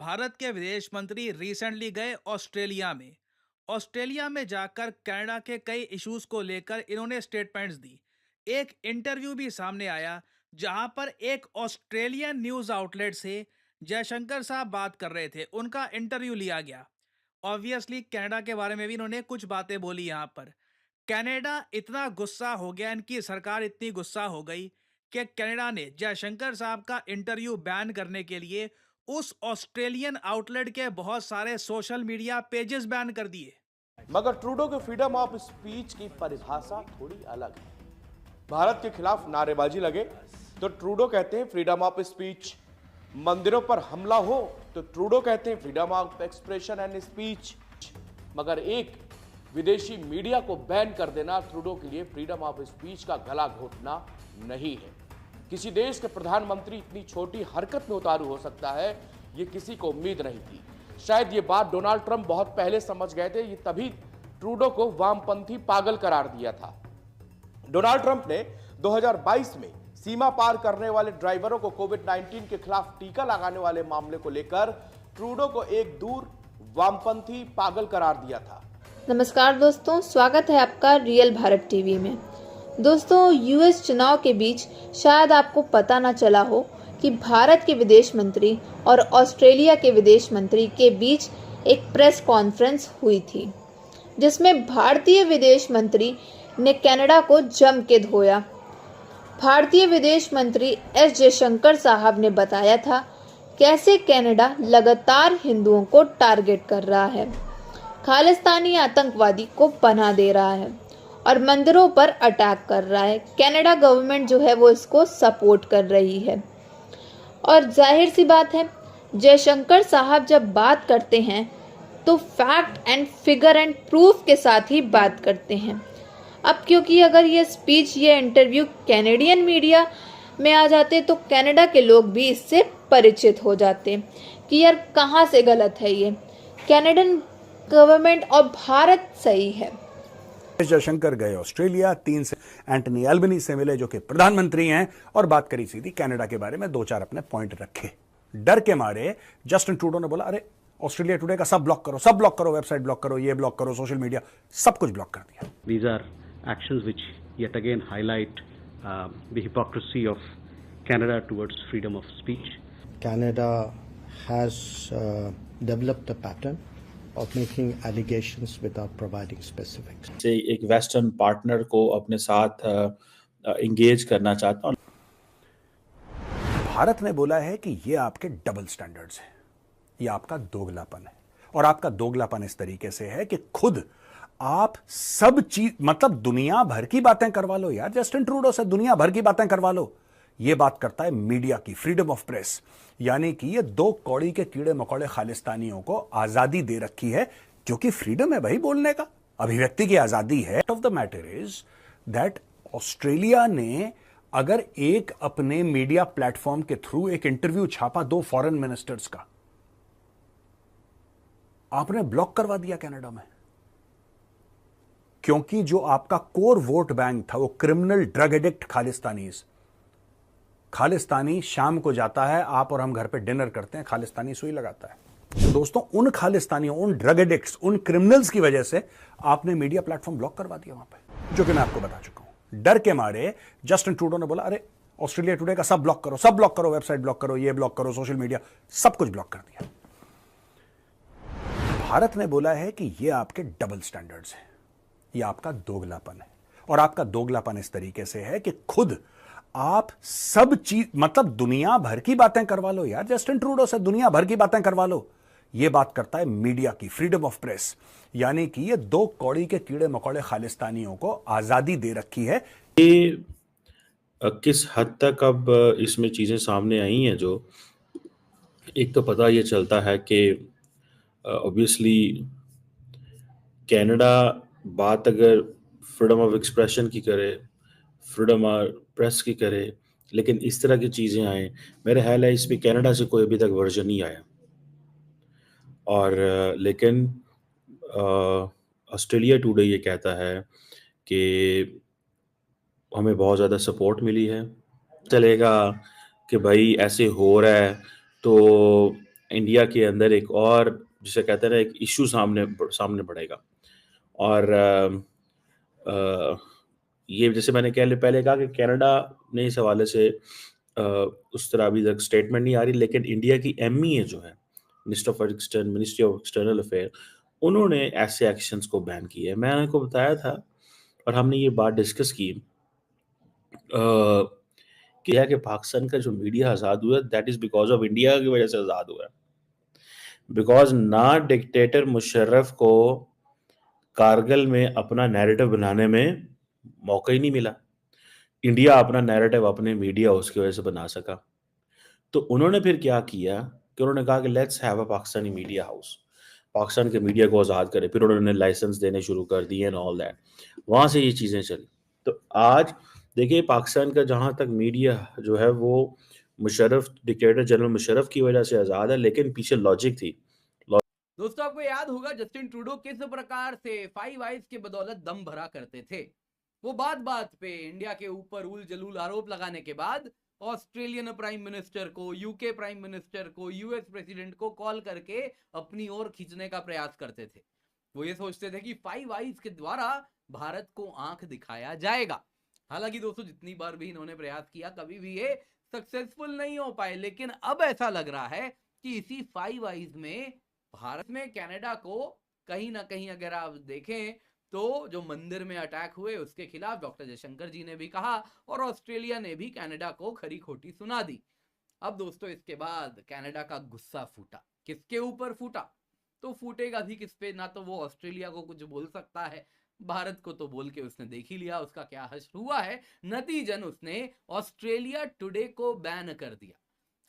भारत के विदेश मंत्री रिसेंटली गए ऑस्ट्रेलिया में। ऑस्ट्रेलिया में जाकर कनाडा के कई इश्यूज को लेकर इन्होंने स्टेटमेंट्स दी। एक इंटरव्यू भी सामने आया जहां पर एक ऑस्ट्रेलियन न्यूज आउटलेट से जयशंकर साहब बात कर रहे थे, उनका इंटरव्यू लिया गया। ऑब्वियसली कनाडा के बारे में भी इन्होंने कुछ बातें बोली यहाँ पर। कनाडा इतना गुस्सा हो गया, इनकी सरकार इतनी गुस्सा हो गई कि कनाडा ने जयशंकर साहब का इंटरव्यू बैन करने के लिए उस ऑस्ट्रेलियन आउटलेट के बहुत सारे सोशल मीडिया पेजेस बैन कर दिए। मगर ट्रूडो के फ्रीडम ऑफ स्पीच की परिभाषा थोड़ी अलग है। भारत के खिलाफ नारेबाजी लगे तो ट्रूडो कहते हैं फ्रीडम ऑफ स्पीच। मंदिरों पर हमला हो तो ट्रूडो कहते हैं freedom of expression and speech. मगर एक विदेशी मीडिया को बैन कर देना ट्रूडो के लिए फ्रीडम ऑफ स्पीच का गला घोटना नहीं है। किसी देश के प्रधानमंत्री इतनी छोटी हरकत में उतारू हो सकता है, ये किसी को उम्मीद नहीं थी। शायद ये बात डोनाल्ड ट्रंप बहुत पहले समझ गए थे, ये तभी ट्रूडो को वामपंथी पागल करार दिया था। डोनाल्ड ट्रंप ने 2022 में सीमा पार करने वाले ड्राइवरों को कोविड-19 के खिलाफ टीका लगाने वाले मामले को लेकर ट्रूडो को एक दूर वामपंथी पागल करार दिया था। नमस्कार दोस्तों, स्वागत है आपका रियल भारत टीवी में। दोस्तों, यूएस चुनाव के बीच शायद आपको पता ना चला हो कि भारत के विदेश मंत्री और ऑस्ट्रेलिया के विदेश मंत्री के बीच एक प्रेस कॉन्फ्रेंस हुई थी, जिसमें भारतीय विदेश मंत्री ने कनाडा को जम के धोया। भारतीय विदेश मंत्री एस जयशंकर साहब ने बताया था कैसे कनाडा लगातार हिंदुओं को टारगेट कर रहा है, खालिस्तानी आतंकवादी को पनाह दे रहा है और मंदिरों पर अटैक कर रहा है। कनाडा गवर्नमेंट जो है वो इसको सपोर्ट कर रही है। और जाहिर सी बात है, जयशंकर साहब जब बात करते हैं तो fact and figure and proof के साथ ही बात करते हैं। अब क्योंकि अगर ये स्पीच, ये इंटरव्यू कैनेडियन मीडिया में आ जाते तो कनाडा के लोग भी इससे परिचित हो जाते कि यार कहाँ से गलत है ये, कनाडियन गवर्नमेंट और भारत सही है। जयशंकर गए ऑस्ट्रेलिया, 3 से एंटनी एल्बनीज से मिले जो कि प्रधानमंत्री हैं और बात करी सीधी कनाडा के बारे में, 2-4 अपने पॉइंट रखे। डर के मारे जस्टिन ट्रूडो ने बोला, अरे ऑस्ट्रेलिया टुडे का सब ब्लॉक करो, वेबसाइट ब्लॉक करो, ये ब्लॉक करो, सोशल मीडिया सब कुछ ब्लॉक कर दिया। These are actions which yet again highlight the hypocrisy of Canada towards freedom of speech. Canada has developed a pattern of making allegations without providing specifics. से एक western partner को अपने साथ engage करना चाहता हूं। भारत ने बोला है कि ये आपके डबल स्टैंडर्ड्स हैं, ये आपका दोगलापन है। और आपका दोगलापन इस तरीके से है कि खुद आप सब चीज, मतलब दुनिया भर की बातें करवा लो यार, जस्टिन ट्रूडो से दुनिया भर की बातें करवा लो। ये बात करता है मीडिया की, फ्रीडम ऑफ प्रेस, यानी कि ये 2 कौड़ी के कीड़े मकोड़े खालिस्तानियों को आजादी दे रखी है, क्योंकि फ्रीडम है भाई बोलने का, अभिव्यक्ति की आजादी है। Of the matter is that Australia ने अगर एक अपने मीडिया प्लेटफॉर्म के थ्रू एक इंटरव्यू छापा 2 फॉरेन मिनिस्टर्स का, आपने ब्लॉक करवा दिया कनाडा में, क्योंकि जो आपका कोर वोट बैंक था वो क्रिमिनल ड्रग एडिक्ट खालिस्तानी शाम को जाता है, आप और हम घर पे डिनर करते हैं, खालिस्तानी सुई लगाता है। तो दोस्तों, उन खालिस्तानियों, उन ड्रग एडिक्ट्स, उन क्रिमिनल्स की वजह से आपने मीडिया प्लेटफॉर्म ब्लॉक करवा दिया वहां पे, जो कि मैं आपको बता चुका हूं। डर के मारे जस्टिन ट्रूडो ने बोला, अरे ऑस्ट्रेलिया टुडे का सब ब्लॉक करो, वेबसाइट ब्लॉक करो, ये ब्लॉक करो, सोशल मीडिया सब कुछ ब्लॉक कर दिया। भारत ने बोला है कि ये आपके डबल स्टैंडर्ड्स हैं, ये आपका दोगलापन है। और आपका दोगलापन इस तरीके से है कि खुद आप सब चीज, मतलब दुनिया भर की बातें करवा लो यार, जस्टिन ट्रूडो से दुनिया भर की बातें करवा लो। ये बात करता है मीडिया की, फ्रीडम ऑफ प्रेस, यानी कि ये 2 कौड़ी के कीड़े मकोड़े खालिस्तानियों को आजादी दे रखी है। ये किस हद तक अब इसमें चीजें सामने आई हैं, जो एक तो पता ये चलता है कि ऑब्वियसली कनाडा बात अगर फ्रीडम ऑफ एक्सप्रेशन की करे, फ्रीडम ऑफ प्रेस की करे, लेकिन इस तरह की चीज़ें आए, मेरा ख्याल है इस पे कनाडा से कोई अभी तक वर्जन नहीं आया। और लेकिन ऑस्ट्रेलिया टुडे ये कहता है कि हमें बहुत ज़्यादा सपोर्ट मिली है। चलेगा कि भाई ऐसे हो रहा है तो इंडिया के अंदर एक और जिसे कहते हैं ना एक इशू सामने बढ़ेगा। और ये जैसे मैंने पहले कहा कि कनाडा ने इस हवाले से उस तरह अभी तक स्टेटमेंट नहीं आ रही, लेकिन इंडिया की एमईए जो है मिनिस्ट्री ऑफ एक्सटर्नल अफेयर, उन्होंने ऐसे एक्शंस को बैन किए है। मैंने आपको बताया था और हमने ये बात डिस्कस की कि पाकिस्तान का जो मीडिया आज़ाद हुआ that is because of India की वजह से आज़ाद हुआ है। बिकॉज ना डिक्टेटर मुशर्रफ को कारगिल में अपना नैरेटिव बनाने में मौका ही नहीं मिला। इंडिया अपना नैरेटिव अपने मीडिया उसकी वजह से बना सका। तो उन्होंने फिर क्या किया कि उन्होंने कहा कि let's have a Pakistani media house, Pakistan के मीडिया को आज़ाद करें। फिर उन्होंने लाइसेंस देने शुरू कर दिए एंड ऑल दैट, वहाँ से ये चीज़ें चली। तो आज देखिए पाकिस्तान का जहाँ तक मीडिया जो है वो मुशर्रफ, डिक्टेटर जनरल मुशर्रफ की वजह से आज़ाद है, लेकिन पीछे लॉजिक थी। दोस्तों आपको याद होगा जस्टिन ट्रूडो किस प्रकार से 5 आइज के बदौलत दम भरा करते थे। वो बात बात पे इंडिया के ऊपर उल जलूल आरोप लगाने के बाद ऑस्ट्रेलियन प्राइम मिनिस्टर को, यूके प्राइम मिनिस्टर को, यूएस प्रेसिडेंट को कॉल करके अपनी ओर खींचने का प्रयास करते थे। वो ये सोचते थे कि 5 आइज के द्वारा भारत को आंख दिखाया जाएगा। हालांकि दोस्तों जितनी बार भी इन्होंने प्रयास किया कभी भी ये सक्सेसफुल नहीं हो पाए, लेकिन अब ऐसा लग रहा है कि इसी 5 आइज में भारत में कनाडा को कहीं ना कहीं अगर आप देखें तो जो मंदिर में अटैक हुए उसके खिलाफ डॉक्टर जयशंकर जी ने भी कहा और ऑस्ट्रेलिया ने भी कनाडा को खरी खोटी सुना दी। अब दोस्तों इसके बाद कनाडा का गुस्सा फूटा। किसके ऊपर फूटा? तो फूटेगा भी किस पे? ना तो वो ऑस्ट्रेलिया को कुछ बोल सकता है, भारत को तो बोल के उसने देख ही लिया उसका क्या हश्र हुआ है। नतीजन उसने ऑस्ट्रेलिया टुडे को बैन कर दिया।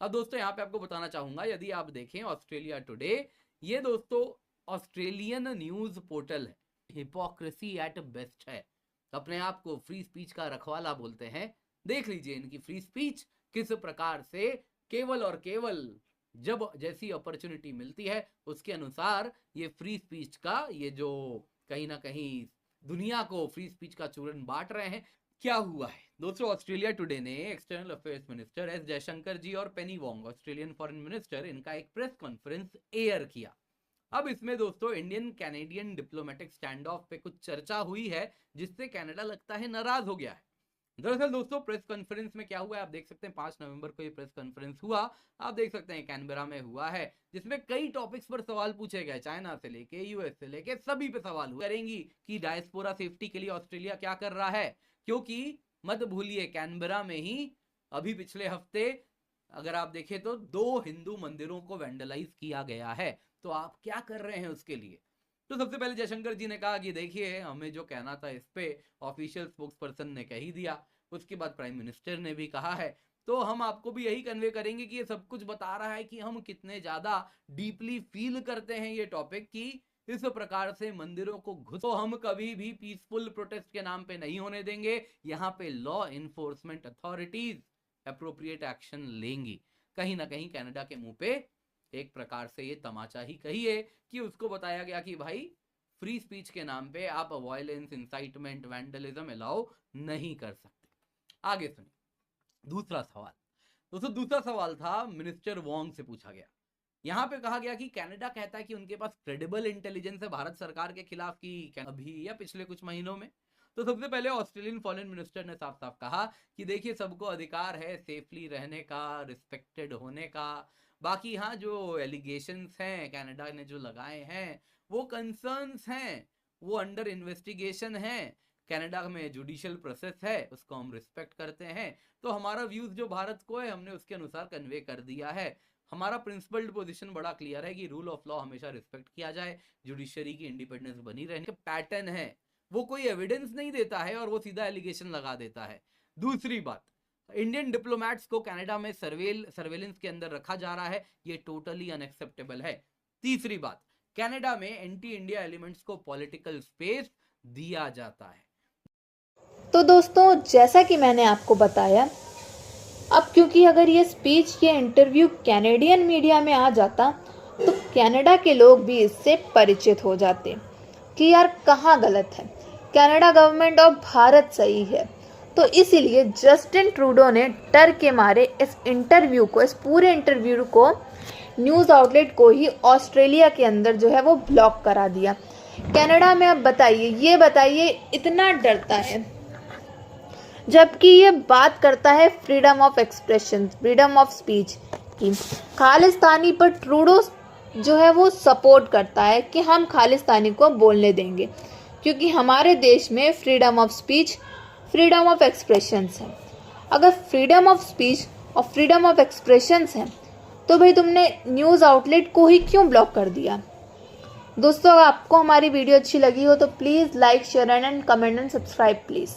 अब दोस्तों यहाँ पे आपको बताना चाहूंगा, यदि आप देखें ऑस्ट्रेलिया टुडे, ये दोस्तों ऑस्ट्रेलियन न्यूज पोर्टल है, हिपोक्रेसी एट बेस्ट है, अपने आप को फ्री स्पीच का रखवाला बोलते हैं। देख लीजिए इनकी फ्री स्पीच किस प्रकार से केवल और केवल जब जैसी अपॉर्चुनिटी मिलती है उसके अनुसार ये फ्री स्पीच का, ये जो कहीं ना कहीं दुनिया को फ्री स्पीच का चूरन बांट रहे हैं। क्या हुआ है दोस्तों, ऑस्ट्रेलिया टुडे ने external affairs minister S Jaishankar ji और Penny Wong, Australian foreign minister, इनका एक प्रेस कॉन्फ्रेंस एयर किया। अब इसमें दोस्तों Indian Canadian diplomatic standoff पे कुछ चर्चा हुई है जिससे कनाडा लगता है नाराज हो गया है। दरअसल दोस्तों प्रेस कॉन्फ्रेंस में क्या हुआ है आप देख सकते हैं, 5 नवंबर को ये प्रेस कॉन्फ्रेंस हुआ, आप देख सकते हैं कैनबरा में हुआ है, जिसमें कई टॉपिक्स पर सवाल पूछे गए, चाइना से लेके यूएस से लेके सभी पे सवाल हुए। करेंगी कि डायस्पोरा सेफ्टी के लिए ऑस्ट्रेलिया क्या कर रहा है, क्योंकि मत भूलिए कैनबरा में ही अभी पिछले हफ्ते अगर आप देखें तो 2 हिंदू मंदिरों को वैंडलाइज किया गया है, तो आप क्या कर रहे हैं उसके लिए। तो सबसे पहले जयशंकर जी ने कहा कि देखिए हमें जो कहना था इस पे ऑफिशियल स्पोक्स पर्सन ने कह ही दिया। उसके बाद प्राइम मिनिस्टर ने भी कहा है, तो हम आपको भी यही कन्वे करेंगे कि ये सब कुछ बता रहा है कि हम कितने ज्यादा डीपली फील करते हैं ये टॉपिक की इस प्रकार से मंदिरों को घुस, तो हम कभी भी पीसफुल प्रोटेस्ट के नाम पे नहीं होने देंगे। यहाँ पे law enforcement authorities appropriate action लेंगी। कहीं ना कहीं कनाडा के मुंह पे एक प्रकार से ये तमाचा ही कहिए कि उसको बताया गया कि भाई फ्री स्पीच के नाम पे आप वायलेंस, इंसाइटमेंट, वैंडलिज्म अलाउ नहीं कर सकते। आगे सुनिए दूसरा सवाल। दोस्तों दूसरा सवाल था मिनिस्टर वोंग से पूछा गया। यहाँ पे कहा गया कि कनाडा कहता है कि उनके पास क्रेडिबल इंटेलिजेंस है भारत सरकार के खिलाफ की अभी या पिछले कुछ महीनों में। तो सबसे पहले ऑस्ट्रेलियन फॉरेन मिनिस्टर ने साफ साफ कहा कि देखिए सबको अधिकार है सेफली रहने का, रिस्पेक्टेड होने का। बाकी हाँ जो एलिगेशंस हैं कनाडा ने जो लगाए हैं वो कंसर्न्स हैं, वो अंडर इन्वेस्टिगेशन है, कनाडा में जुडिशियल प्रोसेस है, उसको हम रिस्पेक्ट करते हैं। तो हमारा व्यूज जो भारत को है हमने उसके अनुसार कन्वे कर दिया है। हमारा प्रिंसिपल्ड पोजीशन बड़ा क्लियर है कि रूल ऑफ लॉ हमेशा रिस्पेक्ट किया जाए, जुडिशरी की इंडिपेंडेंस बनी रहने का पैटर्न है, वो कोई एविडेंस नहीं देता है और वो सीधा एलिगेशन लगा देता है। दूसरी बात, इंडियन डिप्लोमेट्स को कनाडा में सर्वेलेंस के अंदर रखा जा रहा है, ये टोटली अनएक्सेप्टेबल है। तीसरी बात, कनाडा में एंटी इंडिया एलिमेंट्स को पॉलिटिकल स्पेस दिया जाता है। तो दोस्तों जैसा कि मैंने आपको बताया, अब क्योंकि अगर ये स्पीच या इंटरव्यू कैनेडियन मीडिया में आ जाता तो कनाडा के लोग भी इससे परिचित हो जाते कि यार कहाँ गलत है, कनाडा गवर्नमेंट और भारत सही है। तो इसीलिए जस्टिन ट्रूडो ने डर के मारे इस पूरे इंटरव्यू को न्यूज़ आउटलेट को ही ऑस्ट्रेलिया के अंदर जो है वो ब्लॉक करा दिया। कनाडा में अब बताइए, ये बताइए इतना डरता है, जबकि ये बात करता है freedom of expression, freedom of speech की। खालिस्तानी पर ट्रूडो जो है वो सपोर्ट करता है कि हम खालिस्तानी को बोलने देंगे, क्योंकि हमारे देश में freedom of speech, freedom of expressions है। अगर फ्रीडम ऑफ स्पीच और फ्रीडम ऑफ एक्सप्रेशंस है तो भाई तुमने न्यूज़ आउटलेट को ही क्यों ब्लॉक कर दिया। दोस्तों, अगर आपको हमारी वीडियो अच्छी लगी हो तो please like, share and comment and subscribe please.